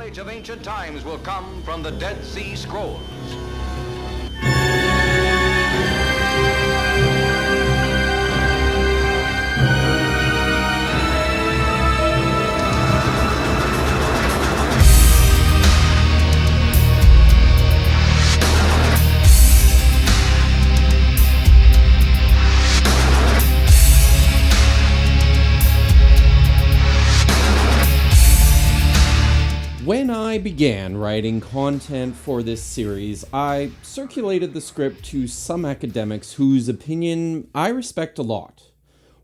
knowledge of ancient times will come from the Dead Sea Scrolls. When I began writing content for this series, I circulated the script to some academics whose opinion I respect a lot.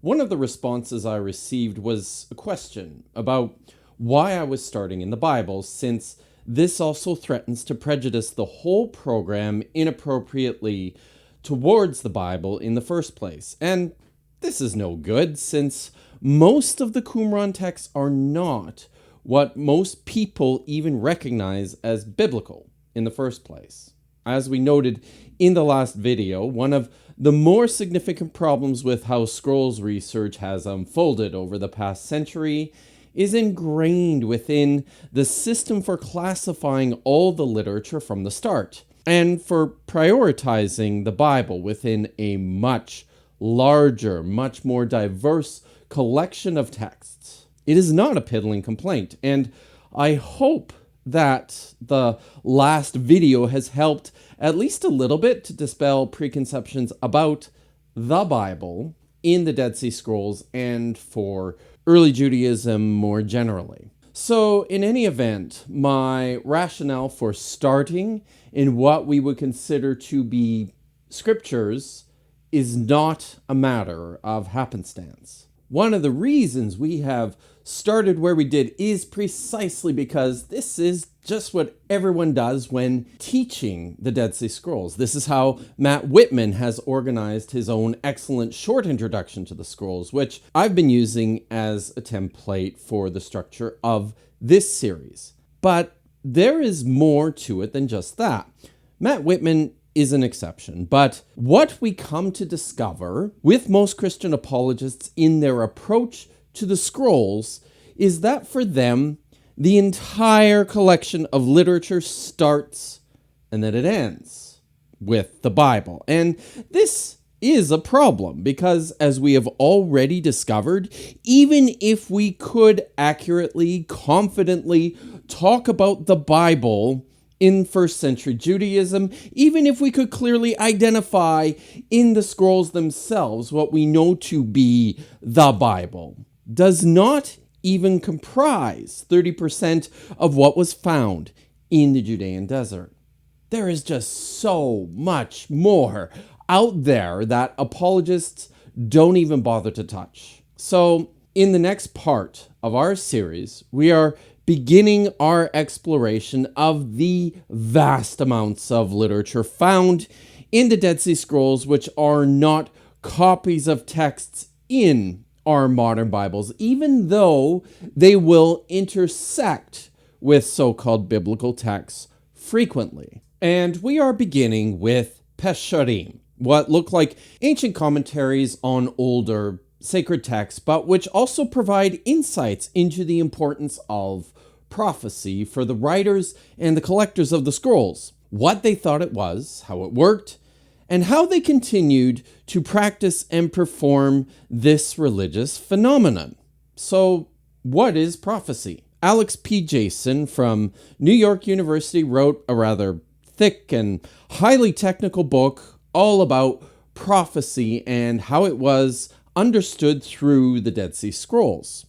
One of the responses I received was a question about why I was starting in the Bible, since this also threatens to prejudice the whole program inappropriately towards the Bible in the first place. And this is no good, since most of the Qumran texts are not what most people even recognize as biblical in the first place. As we noted in the last video, one of the more significant problems with how scrolls research has unfolded over the past century is ingrained within the system for classifying all the literature from the start, and for prioritizing the Bible within a much larger, much more diverse collection of texts. It is not a piddling complaint, and I hope that the last video has helped at least a little bit to dispel preconceptions about the Bible in the Dead Sea Scrolls and for early Judaism more generally. So, in any event, my rationale for starting in what we would consider to be scriptures is not a matter of happenstance. One of the reasons we have started where we did is precisely because this is just what everyone does when teaching the Dead Sea Scrolls. This is how Matt Whitman has organized his own excellent short introduction to the scrolls, which I've been using as a template for the structure of this series. But there is more to it than just that. Matt Whitman is an exception, but what we come to discover with most Christian apologists in their approach to the scrolls is that for them, the entire collection of literature starts and that it ends with the Bible. And this is a problem because, as we have already discovered, even if we could accurately, confidently talk about the Bible in first century Judaism, even if we could clearly identify in the scrolls themselves what we know to be the Bible, does not even comprise 30% of what was found in the Judean desert. There is just so much more out there that apologists don't even bother to touch. So, in the next part of our series, we are beginning our exploration of the vast amounts of literature found in the Dead Sea Scrolls, which are not copies of texts in our modern Bibles, even though they will intersect with so-called biblical texts frequently. And we are beginning with Pesharim, what look like ancient commentaries on older sacred texts, but which also provide insights into the importance of prophecy for the writers and the collectors of the scrolls, what they thought it was, how it worked, and how they continued to practice and perform this religious phenomenon. So, what is prophecy? Alex P. Jason from New York University wrote a rather thick and highly technical book all about prophecy and how it was understood through the Dead Sea Scrolls.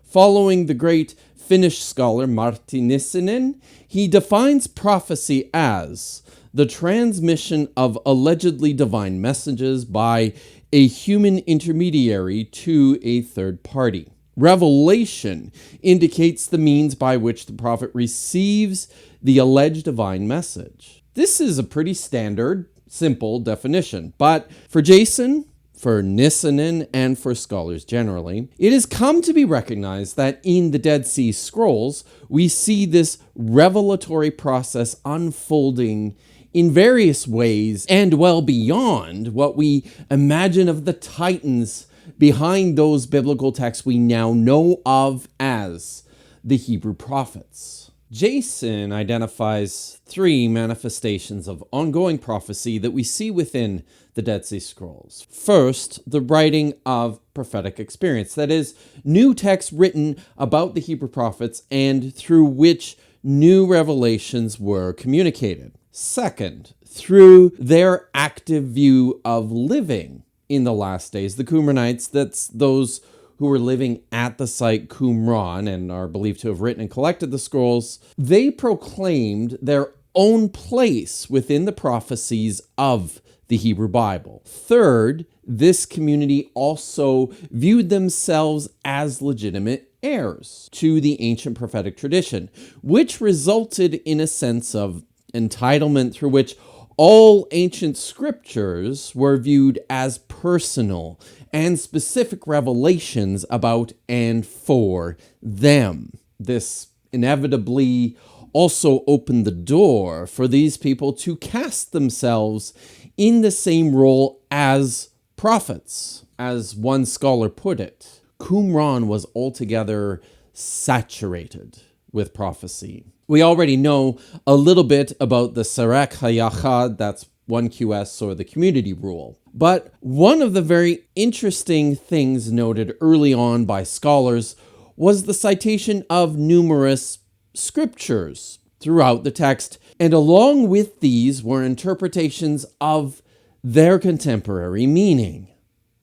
Following the great Finnish scholar Martti Nissinen, he defines prophecy as the transmission of allegedly divine messages by a human intermediary to a third party. Revelation indicates the means by which the prophet receives the alleged divine message. This is a pretty standard, simple definition, but for Jason, for Nissinen, and for scholars generally, it has come to be recognized that in the Dead Sea Scrolls, we see this revelatory process unfolding in various ways and well beyond what we imagine of the titans behind those biblical texts we now know of as the Hebrew prophets. Jason identifies 3 manifestations of ongoing prophecy that we see within the Dead Sea Scrolls. First, the writing of prophetic experience, that is, new texts written about the Hebrew prophets and through which new revelations were communicated. Second, through their active view of living in the last days. The Qumranites, that's those who were living at the site Qumran and are believed to have written and collected the scrolls, they proclaimed their own place within the prophecies of the Hebrew Bible. Third, this community also viewed themselves as legitimate heirs to the ancient prophetic tradition, which resulted in a sense of entitlement through which all ancient scriptures were viewed as personal and specific revelations about and for them. This inevitably also opened the door for these people to cast themselves in the same role as prophets. As one scholar put it, Qumran was altogether saturated with prophecy. We already know a little bit about the Serek HaYachad, that's 1QS, or the community rule. But one of the very interesting things noted early on by scholars was the citation of numerous scriptures throughout the text, and along with these were interpretations of their contemporary meaning.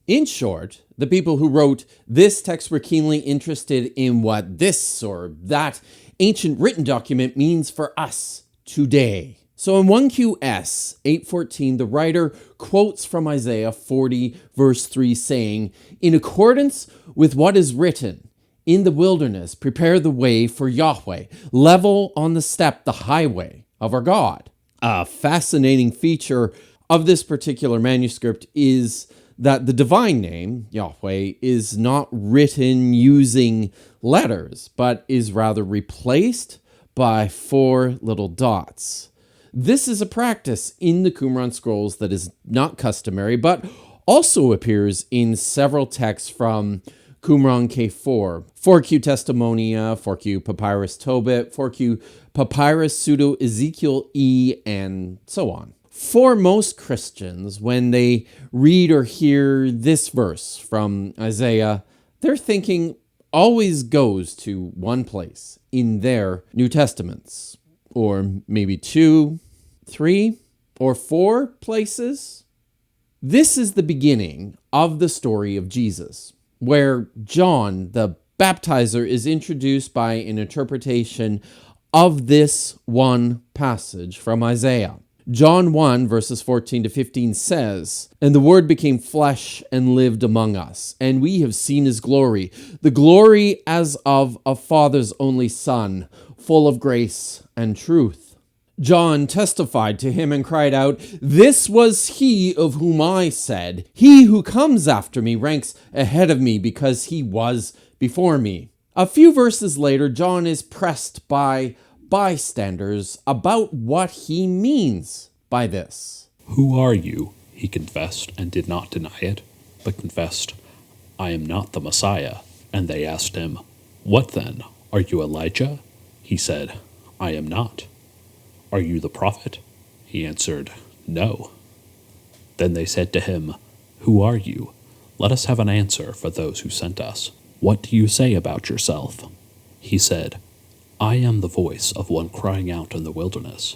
In short, the people who wrote this text were keenly interested in what this or that ancient written document means for us today. So in 1QS 8:14, the writer quotes from Isaiah 40, verse 3, saying, "In accordance with what is written, in the wilderness, prepare the way for Yahweh, level on the steppe the highway of our God." A fascinating feature of this particular manuscript is that the divine name, Yahweh, is not written using letters, but is rather replaced by 4 little dots. This is a practice in the Qumran scrolls that is not customary, but also appears in several texts from Qumran K4, 4Q Testimonia, 4Q Papyrus Tobit, 4Q Papyrus Pseudo Ezekiel E, and so on. For most Christians, when they read or hear this verse from Isaiah, their thinking always goes to one place in their New Testaments, or maybe 2, 3, or 4 places. This is the beginning of the story of Jesus, where John, the baptizer, is introduced by an interpretation of this one passage from Isaiah. John 1, verses 14 to 15 says, "And the Word became flesh and lived among us, and we have seen his glory, the glory as of a Father's only Son, full of grace and truth. John testified to him and cried out, 'This was he of whom I said, he who comes after me ranks ahead of me because he was before me.'" A few verses later, John is pressed by bystanders about what he means by this. "Who are you?" he confessed, and did not deny it, but confessed, "I am not the Messiah." And they asked him, "What then? Are you Elijah?" He said, "I am not." "Are you the prophet?" He answered, "No." Then they said to him, "Who are you? Let us have an answer for those who sent us. What do you say about yourself?" He said, "I am the voice of one crying out in the wilderness,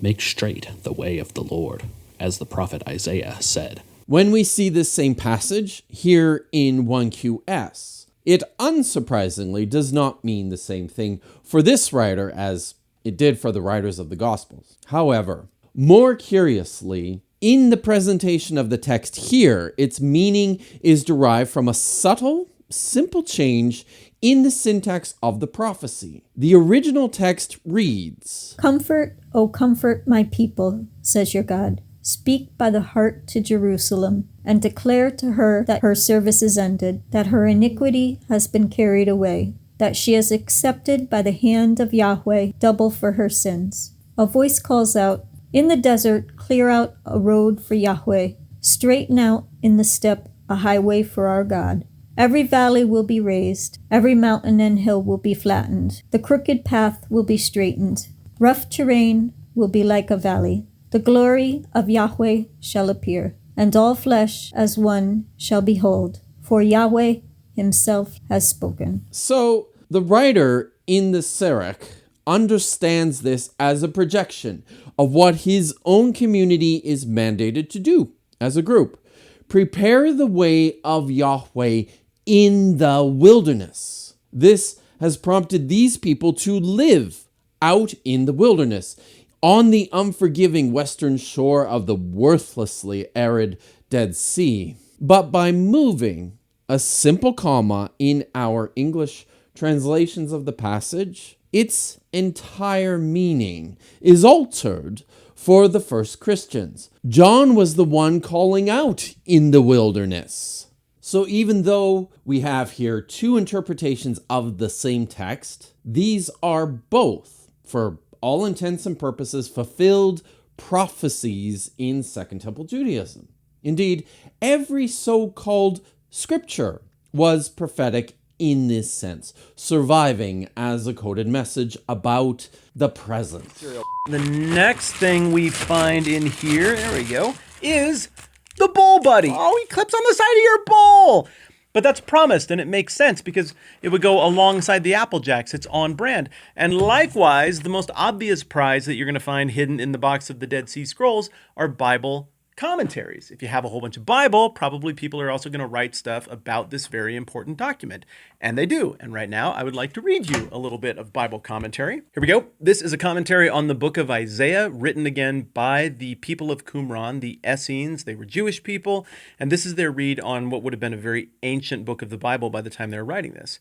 'Make straight the way of the Lord,' as the prophet Isaiah said." When we see this same passage here in 1QS, it unsurprisingly does not mean the same thing for this writer as it did for the writers of the Gospels. However, more curiously, in the presentation of the text here, its meaning is derived from a subtle, simple change in the syntax of the prophecy. The original text reads, "Comfort, O comfort my people, says your God. Speak by the heart to Jerusalem, and declare to her that her service is ended, that her iniquity has been carried away, that she is accepted by the hand of Yahweh, double for her sins." A voice calls out, "In the desert, clear out a road for Yahweh. Straighten out in the steppe a highway for our God." Every valley will be raised, every mountain and hill will be flattened. The crooked path will be straightened. Rough terrain will be like a valley. The glory of Yahweh shall appear, and all flesh as one shall behold, for Yahweh himself has spoken. So the writer in the Sirach understands this as a projection of what his own community is mandated to do as a group. Prepare the way of Yahweh in the wilderness. This has prompted these people to live out in the wilderness, on the unforgiving western shore of the worthlessly arid Dead Sea. But by moving a simple comma in our English translations of the passage, its entire meaning is altered for the first Christians. John was the one calling out in the wilderness. So even though we have here two interpretations of the same text, these are both, for all intents and purposes, fulfilled prophecies in Second Temple Judaism. Indeed, every so-called scripture was prophetic in this sense, surviving as a coded message about the present. The next thing we find in here, there we go, is the bowl buddy. Oh, he clips on the side of your bowl. But that's promised, and it makes sense because it would go alongside the Apple Jacks. It's on brand. And likewise, the most obvious prize that you're going to find hidden in the box of the Dead Sea Scrolls are Bible commentaries. If you have a whole bunch of Bible, probably people are also going to write stuff about this very important document. And they do. And right now, I would like to read you a little bit of Bible commentary. Here we go. This is a commentary on the book of Isaiah, written again by the people of Qumran, the Essenes. They were Jewish people. And this is their read on what would have been a very ancient book of the Bible by the time they were writing this.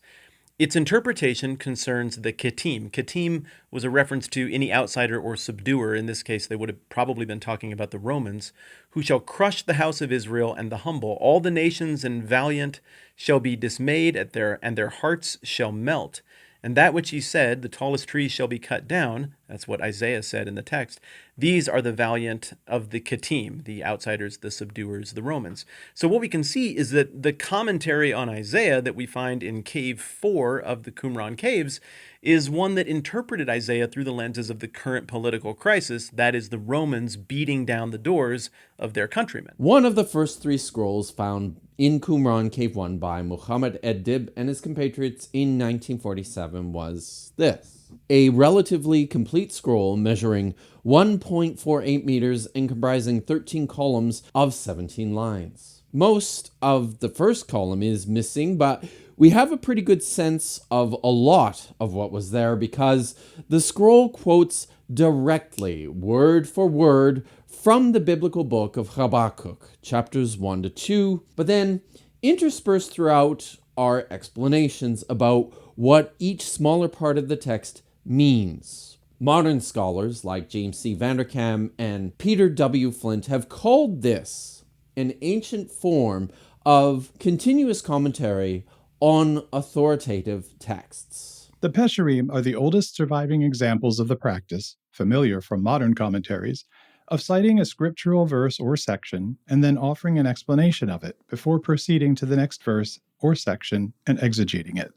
Its interpretation concerns the Kittim. Kittim was a reference to any outsider or subduer. In this case, they would have probably been talking about the Romans, who shall crush the house of Israel and the humble. All the nations and valiant shall be dismayed at and their hearts shall melt. And that which he said, the tallest trees shall be cut down, that's what Isaiah said in the text. These are the valiant of the Kittim, the outsiders, the subduers, the Romans. So what we can see is that the commentary on Isaiah that we find in Cave 4 of the Qumran Caves is one that interpreted Isaiah through the lenses of the current political crisis, that is, the Romans beating down the doors of their countrymen. One of the first three scrolls found in Qumran Cave 1 by Muhammad Ed-Dib and his compatriots in 1947 was this: a relatively complete scroll measuring 1.48 meters and comprising 13 columns of 17 lines. Most of the first column is missing, but we have a pretty good sense of a lot of what was there because the scroll quotes directly, word for word, from the biblical book of Habakkuk, chapters 1 to 2, but then interspersed throughout are explanations about what each smaller part of the text means. Modern scholars like James C. Vanderkam and Peter W. Flint have called this an ancient form of continuous commentary on authoritative texts. The Pesharim are the oldest surviving examples of the practice, familiar from modern commentaries, of citing a scriptural verse or section and then offering an explanation of it before proceeding to the next verse or section and exegeting it.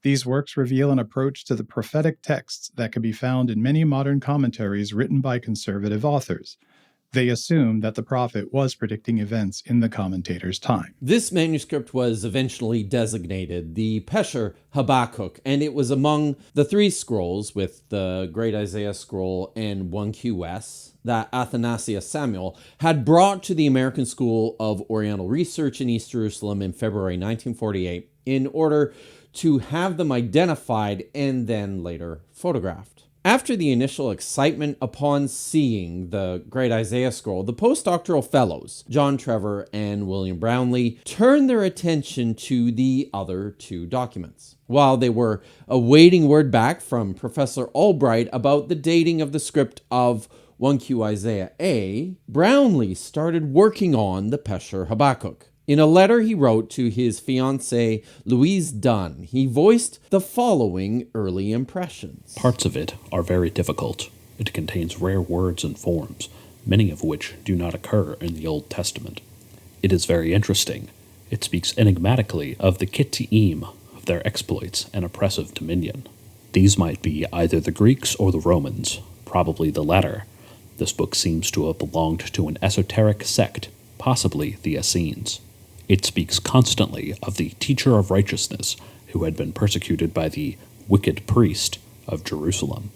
These works reveal an approach to the prophetic texts that can be found in many modern commentaries written by conservative authors. They assume that the prophet was predicting events in the commentator's time. This manuscript was eventually designated the Pesher Habakkuk, and it was among the three scrolls, with the Great Isaiah Scroll and 1QS, that Athanasius Samuel had brought to the American School of Oriental Research in East Jerusalem in February 1948 in order to have them identified and then later photographed. After the initial excitement upon seeing the Great Isaiah Scroll, the postdoctoral fellows, John Trevor and William Brownlee, turned their attention to the other two documents. While they were awaiting word back from Professor Albright about the dating of the script of 1Q Isaiah A, Brownlee started working on the Pesher Habakkuk. In a letter he wrote to his fiancée, Louise Dunn, he voiced the following early impressions. Parts of it are very difficult. It contains rare words and forms, many of which do not occur in the Old Testament. It is very interesting. It speaks enigmatically of the Kittim, of their exploits and oppressive dominion. These might be either the Greeks or the Romans, probably the latter. This book seems to have belonged to an esoteric sect, possibly the Essenes. It speaks constantly of the teacher of righteousness who had been persecuted by the wicked priest of Jerusalem.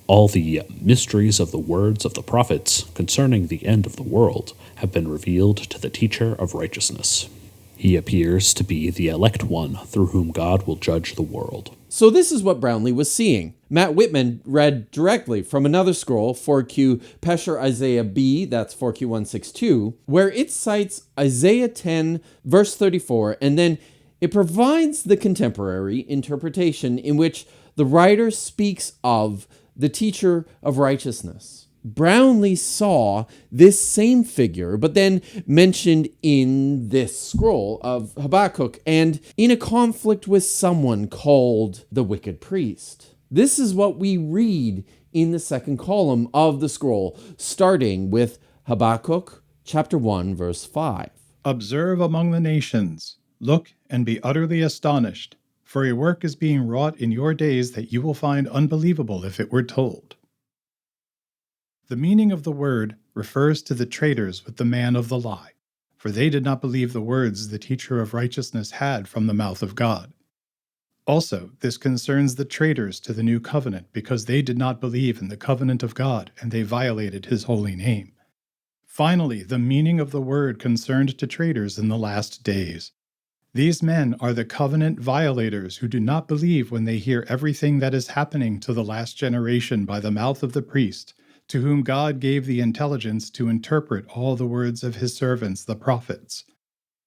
All the mysteries of the words of the prophets concerning the end of the world have been revealed to the teacher of righteousness. He appears to be the elect one through whom God will judge the world. So this is what Brownlee was seeing. Matt Whitman read directly from another scroll, 4Q Pesher Isaiah B, that's 4Q162, where it cites Isaiah 10, verse 34, and then it provides the contemporary interpretation in which the writer speaks of the teacher of righteousness. Brownlee saw this same figure, but then mentioned in this scroll of Habakkuk and in a conflict with someone called the wicked priest. This is what we read in the second column of the scroll, starting with Habakkuk chapter 1, verse 5. Observe among the nations, look and be utterly astonished, for a work is being wrought in your days that you will find unbelievable if it were told. The meaning of the word refers to the traitors with the man of the lie, for they did not believe the words the teacher of righteousness had from the mouth of God. Also, this concerns the traitors to the new covenant, because they did not believe in the covenant of God, and they violated his holy name. Finally, the meaning of the word concerned to traitors in the last days. These men are the covenant violators who do not believe when they hear everything that is happening to the last generation by the mouth of the priest, to whom God gave the intelligence to interpret all the words of his servants, the prophets.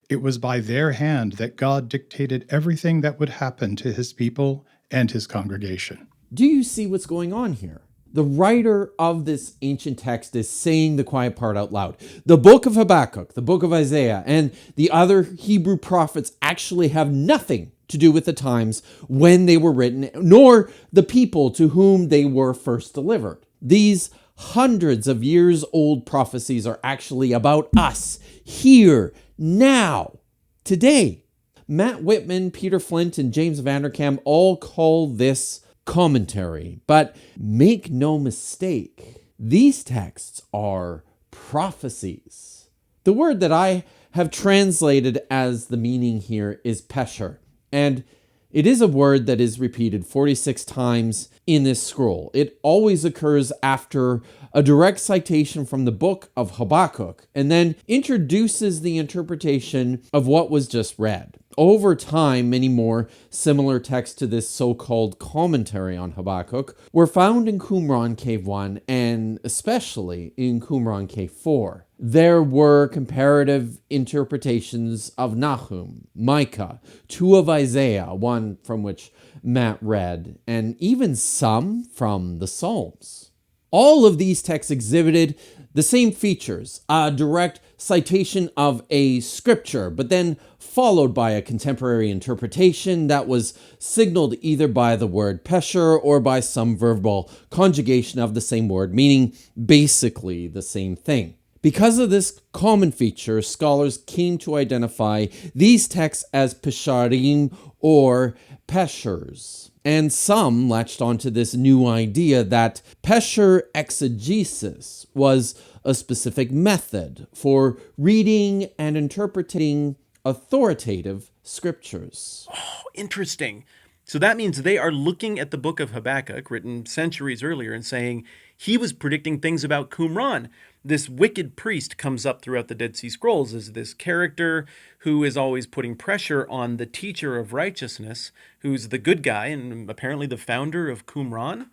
It was by their hand that God dictated everything that would happen to his people and his congregation. Do you see what's going on here? The writer of this ancient text is saying the quiet part out loud. The book of Habakkuk, the book of Isaiah, and the other Hebrew prophets actually have nothing to do with the times when they were written, nor the people to whom they were first delivered. These hundreds of years old prophecies are actually about us, here, now, today. Matt Whitman, Peter Flint, and James Vanderkam all call this commentary, but make no mistake, these texts are prophecies. The word that I have translated as the meaning here is Pesher, and it is a word that is repeated 46 times in this scroll. It always occurs after a direct citation from the book of Habakkuk, and then introduces the interpretation of what was just read. Over time, many more similar texts to this so-called commentary on Habakkuk were found in Qumran Cave 1 and especially in Qumran Cave 4. There were comparative interpretations of Nahum, Micah, 2 of Isaiah, one from which Matt read, and even some from the Psalms. All of these texts exhibited the same features, a direct citation of a scripture, but then followed by a contemporary interpretation that was signaled either by the word Pesher or by some verbal conjugation of the same word, meaning basically the same thing. Because of this common feature, scholars came to identify these texts as Pesharim or Peshers. And some latched onto this new idea that Pesher exegesis was a specific method for reading and interpreting authoritative scriptures. Oh, interesting. So that means they are looking at the book of Habakkuk, written centuries earlier, and saying he was predicting things about Qumran. This wicked priest comes up throughout the Dead Sea Scrolls as this character who is always putting pressure on the teacher of righteousness, who's the good guy and apparently the founder of Qumran.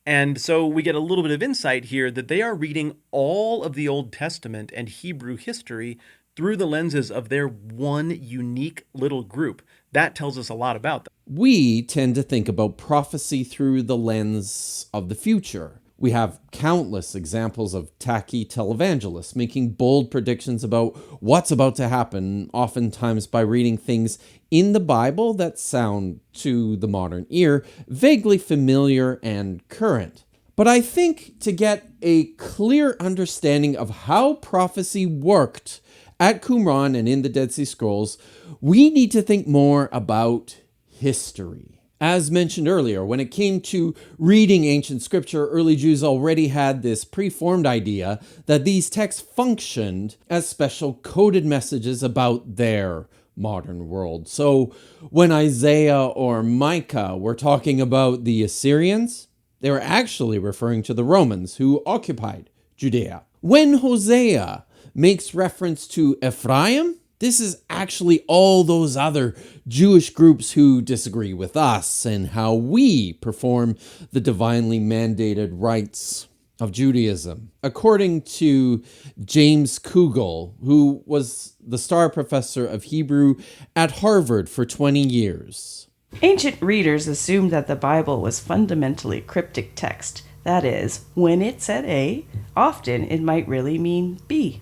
And so we get a little bit of insight here that they are reading all of the Old Testament and Hebrew history through the lenses of their one unique little group. That tells us a lot about them. We tend to think about prophecy through the lens of the future. We have countless examples of tacky televangelists making bold predictions about what's about to happen, oftentimes by reading things in the Bible that sound, to the modern ear, vaguely familiar and current. But I think to get a clear understanding of how prophecy worked at Qumran and in the Dead Sea Scrolls, we need to think more about history. As mentioned earlier, when it came to reading ancient scripture, early Jews already had this preformed idea that these texts functioned as special coded messages about their modern world. So when Isaiah or Micah were talking about the Assyrians, they were actually referring to the Romans who occupied Judea. When Hosea makes reference to Ephraim, this is actually all those other Jewish groups who disagree with us and how we perform the divinely mandated rites of Judaism. According to James Kugel, who was the star professor of Hebrew at Harvard for 20 years. Ancient readers assumed that the Bible was fundamentally cryptic text. That is, when it said A, often it might really mean B.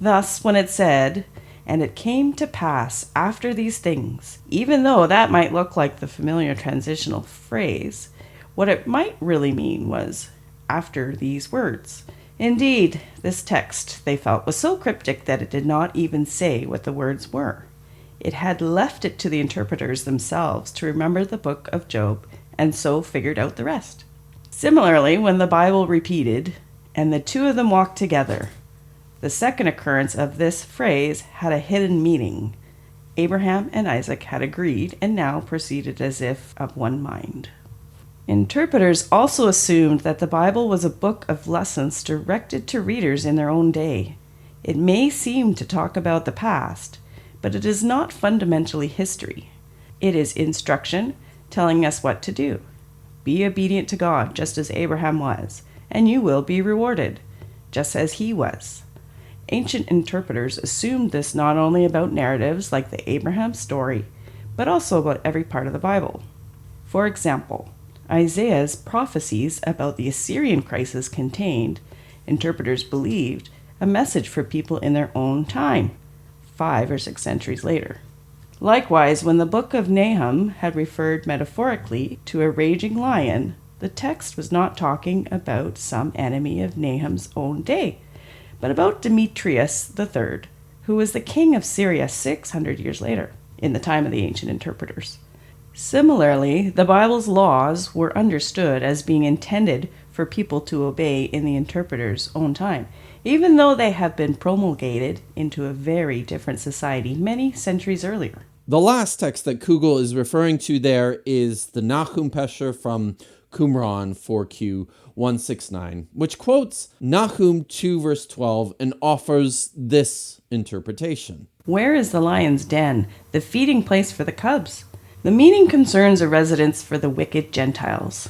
Thus, when it said, "And it came to pass after these things," even though that might look like the familiar transitional phrase, what it might really mean was, "after these words." Indeed, this text, they felt, was so cryptic that it did not even say what the words were. It had left it to the interpreters themselves to remember the book of Job and so figured out the rest. Similarly, when the Bible repeated, "And the two of them walked together," the second occurrence of this phrase had a hidden meaning. Abraham and Isaac had agreed and now proceeded as if of one mind. Interpreters also assumed that the Bible was a book of lessons directed to readers in their own day. It may seem to talk about the past, but it is not fundamentally history. It is instruction telling us what to do. Be obedient to God just as Abraham was, and you will be rewarded, just as he was. Ancient interpreters assumed this not only about narratives like the Abraham story, but also about every part of the Bible. For example, Isaiah's prophecies about the Assyrian crisis contained, interpreters believed, a message for people in their own time, 5 or 6 centuries later. Likewise, when the book of Nahum had referred metaphorically to a raging lion, the text was not talking about some enemy of Nahum's own day, but about Demetrius III, who was the king of Syria 600 years later, in the time of the ancient interpreters. Similarly, the Bible's laws were understood as being intended for people to obey in the interpreter's own time, even though they have been promulgated into a very different society many centuries earlier. The last text that Kugel is referring to there is the Nahum Pesher from Qumran 4Q 169, which quotes Nahum 2 verse 12 and offers this interpretation. "Where is the lion's den, the feeding place for the cubs?" The meaning concerns a residence for the wicked Gentiles.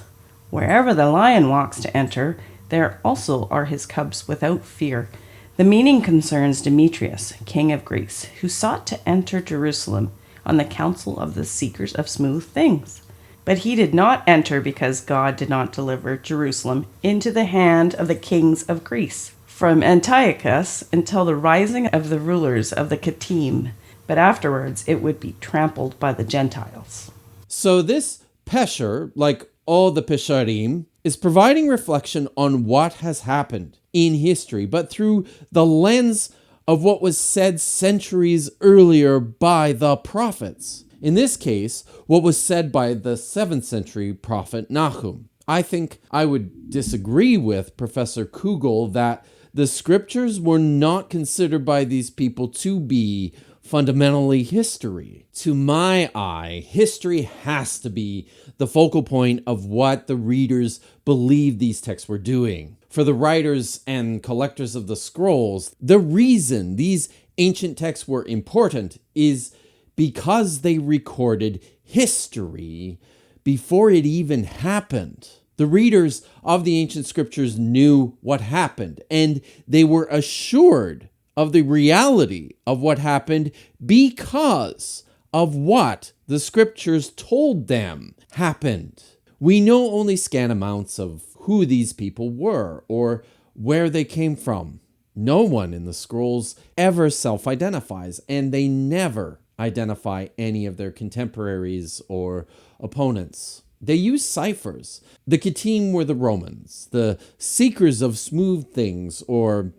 Wherever the lion walks to enter, there also are his cubs without fear. The meaning concerns Demetrius, king of Greece, who sought to enter Jerusalem on the council of the seekers of smooth things. But he did not enter because God did not deliver Jerusalem into the hand of the kings of Greece, from Antiochus until the rising of the rulers of the Kittim, but afterwards it would be trampled by the Gentiles. So this Pesher, like all the Pesharim, is providing reflection on what has happened in history, but through the lens of what was said centuries earlier by the prophets. In this case, what was said by the 7th century prophet Nahum. I think I would disagree with Professor Kugel that the scriptures were not considered by these people to be fundamentally history. To my eye, history has to be the focal point of what the readers believed these texts were doing. For the writers and collectors of the scrolls, the reason these ancient texts were important is because they recorded history before it even happened. The readers of the ancient scriptures knew what happened, and they were assured of the reality of what happened because of what the scriptures told them happened. We know only scant amounts of who these people were or where they came from. No one in the scrolls ever self-identifies, and they never identify any of their contemporaries or opponents. They use ciphers. The Kittim were the Romans, the seekers of smooth things or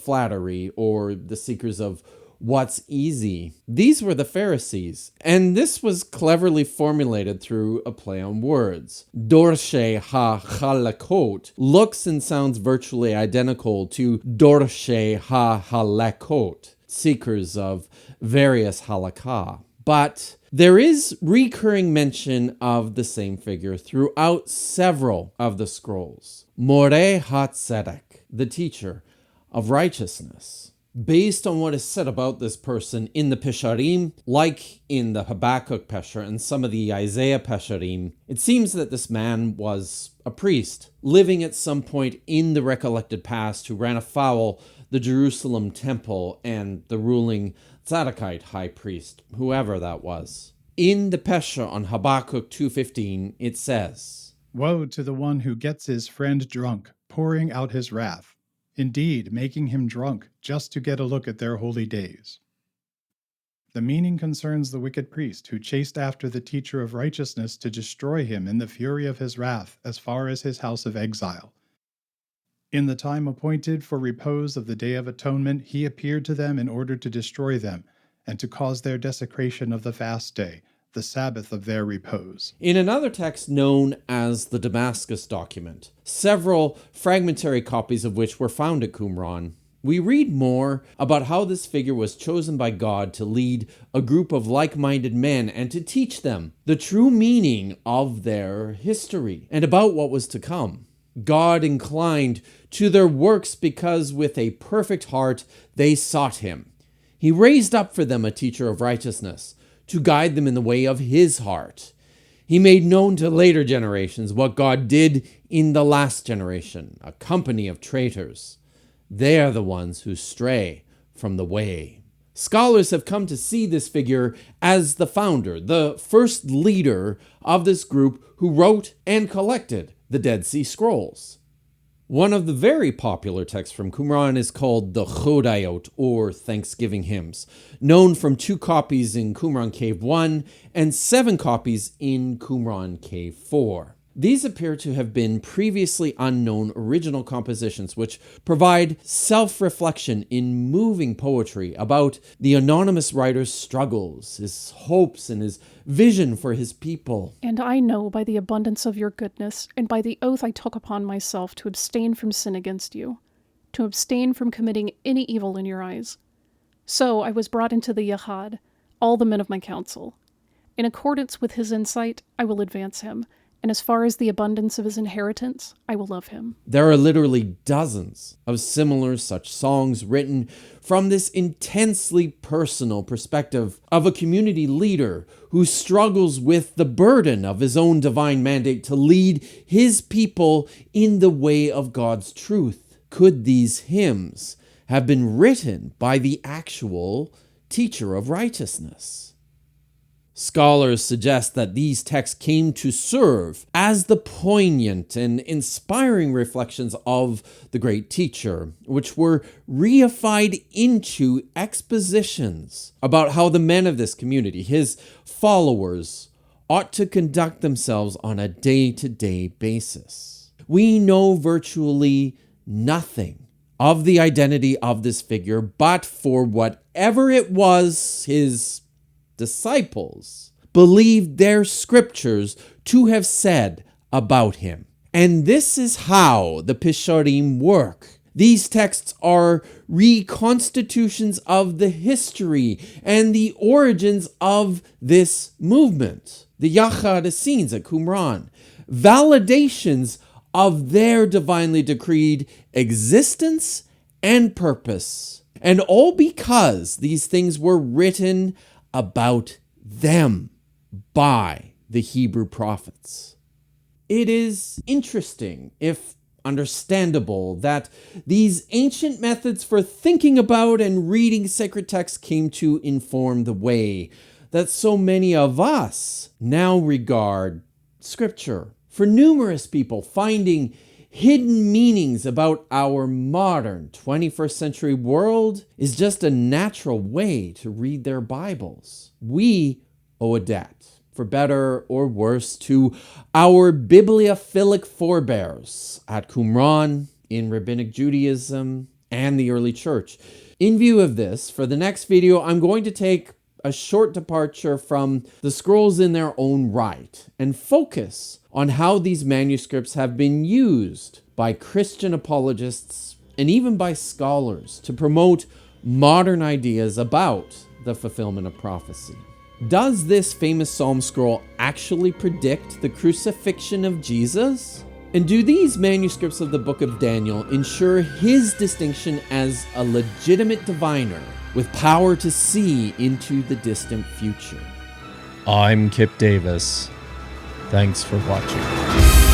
flattery or the seekers of what's easy. These were the Pharisees, and this was cleverly formulated through a play on words. Dorshe ha-halakot looks and sounds virtually identical to Dorshe ha-halakot, seekers of various halakha. But there is recurring mention of the same figure throughout several of the scrolls. Moreh HaTzedek, the teacher of righteousness. Based on what is said about this person in the Pesharim, like in the Habakkuk Pesher and some of the Isaiah Pesharim, it seems that this man was a priest, living at some point in the recollected past who ran afoul the Jerusalem temple and the ruling Tzadokite high priest, whoever that was. In the Pesher on Habakkuk 2:15, it says, Woe to the one who gets his friend drunk, pouring out his wrath. Indeed, making him drunk just to get a look at their holy days. The meaning concerns the wicked priest who chased after the teacher of righteousness to destroy him in the fury of his wrath as far as his house of exile. In the time appointed for repose of the Day of Atonement, he appeared to them in order to destroy them and to cause their desecration of the fast day, the Sabbath of their repose. In another text known as the Damascus document, several fragmentary copies of which were found at Qumran, we read more about how this figure was chosen by God to lead a group of like-minded men and to teach them the true meaning of their history and about what was to come. God inclined to their works because with a perfect heart they sought him. He raised up for them a teacher of righteousness to guide them in the way of his heart. He made known to later generations what God did in the last generation, a company of traitors. They are the ones who stray from the way. Scholars have come to see this figure as the founder, the first leader of this group who wrote and collected the Dead Sea Scrolls. One of the very popular texts from Qumran is called the Chodayot, or Thanksgiving Hymns, known from 2 copies in Qumran Cave 1 and 7 copies in Qumran Cave 4. These appear to have been previously unknown original compositions which provide self-reflection in moving poetry about the anonymous writer's struggles, his hopes, and his vision for his people. And I know by the abundance of your goodness, and by the oath I took upon myself to abstain from sin against you, to abstain from committing any evil in your eyes. So I was brought into the Yahad, all the men of my council. In accordance with his insight, I will advance him, and as far as the abundance of his inheritance, I will love him. There are literally dozens of similar such songs written from this intensely personal perspective of a community leader who struggles with the burden of his own divine mandate to lead his people in the way of God's truth. Could these hymns have been written by the actual teacher of righteousness? Scholars suggest that these texts came to serve as the poignant and inspiring reflections of the great teacher, which were reified into expositions about how the men of this community, his followers, ought to conduct themselves on a day-to-day basis. We know virtually nothing of the identity of this figure, but for whatever it was his disciples believed their scriptures to have said about him. And this is how the Pesharim work. These texts are reconstitutions of the history and the origins of this movement, the Yachad Essenes at Qumran, validations of their divinely decreed existence and purpose, and all because these things were written about them by the Hebrew prophets. It is interesting, if understandable, that these ancient methods for thinking about and reading sacred texts came to inform the way that so many of us now regard Scripture. For numerous people, finding hidden meanings about our modern 21st century world is just a natural way to read their Bibles. We owe a debt, for better or worse, to our bibliophilic forebears at Qumran, in Rabbinic Judaism, and the early church. In view of this, for the next video, I'm going to take a short departure from the scrolls in their own right and focus on how these manuscripts have been used by Christian apologists and even by scholars to promote modern ideas about the fulfillment of prophecy. Does this famous Psalm scroll actually predict the crucifixion of Jesus? And do these manuscripts of the book of Daniel ensure his distinction as a legitimate diviner with power to see into the distant future? I'm Kipp Davis. Thanks for watching.